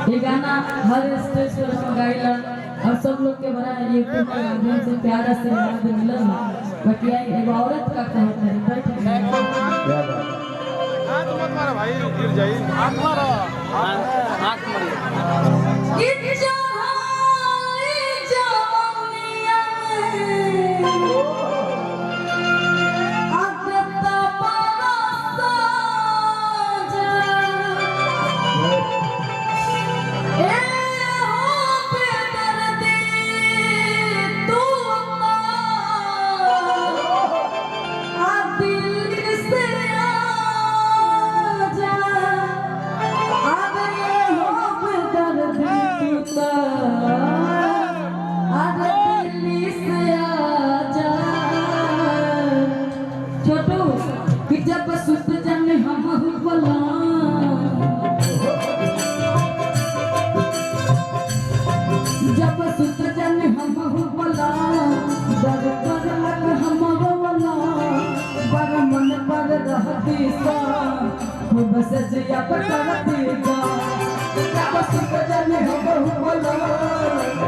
ये गाना हर स्टेज पर हम गाइला और सब लोग के बड़ा यूट्यूब के माध्यम से प्यारा से याद मिलल। बाकी एक औरत का कहत है बैठ हाथ मत मारो भाई, गिर जाई। हाथ मारो, हाथ मारो। जब सुत जन हम बोला बड़ कर लग हम बोला बड़ मन पर रहती सा खूब सजिया पकड़ती जा। जब सुत जन हम बोला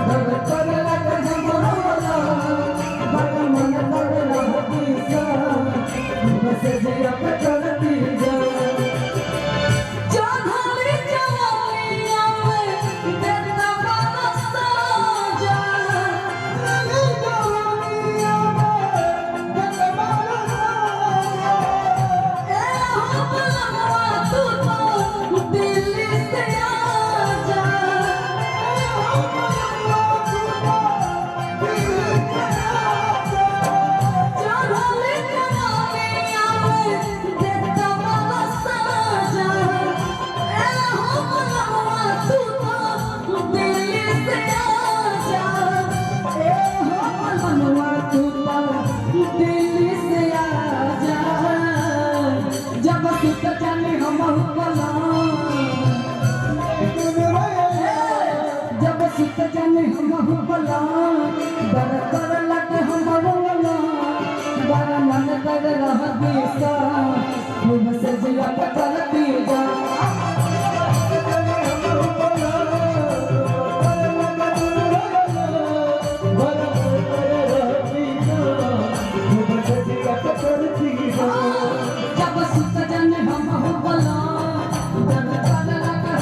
बड़ कर लग हम बोला बड़ मन पर रहती सा खूब सजिया पकड़ती जा। जब सुत जाने हम बोला बड़ कर लग हम बोला बड़ मन कर रहती सा खूब सजिया पकड़ती जा। जब सुत जाने हम बोला बड़ कर लग हम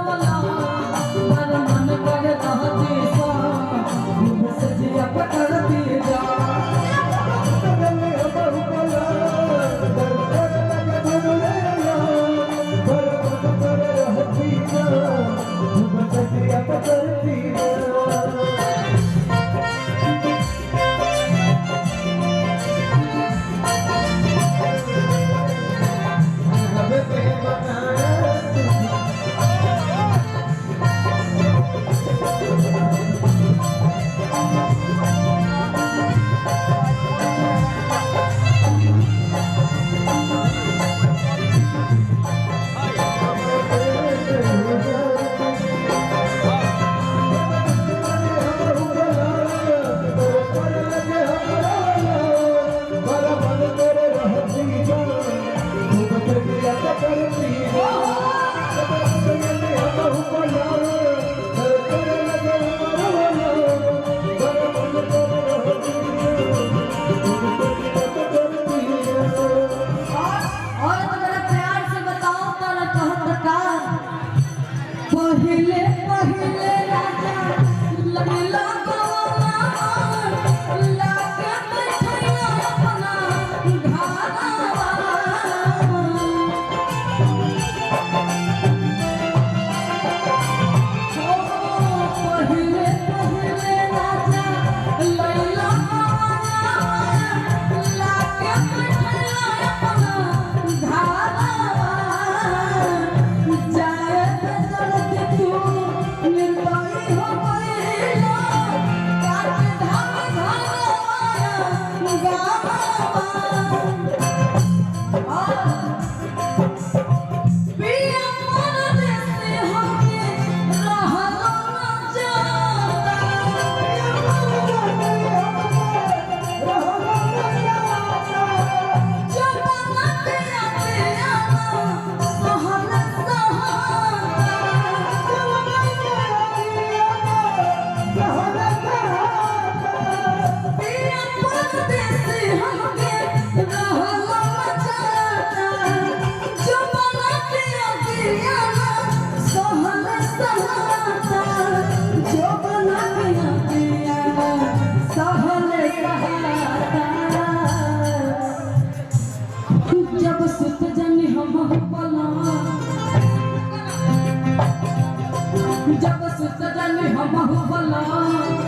बोला बड़ मन कर रहती सा खूब सजिया पकड़ती जा। पहले पहले राजा लगला लाके बैठैया अपना घरवा। पहले पहले राजा लगला लाके बैठैया अपना घरवा। जाए तू निर्दयी हो गई जब सुत जानी हम बोला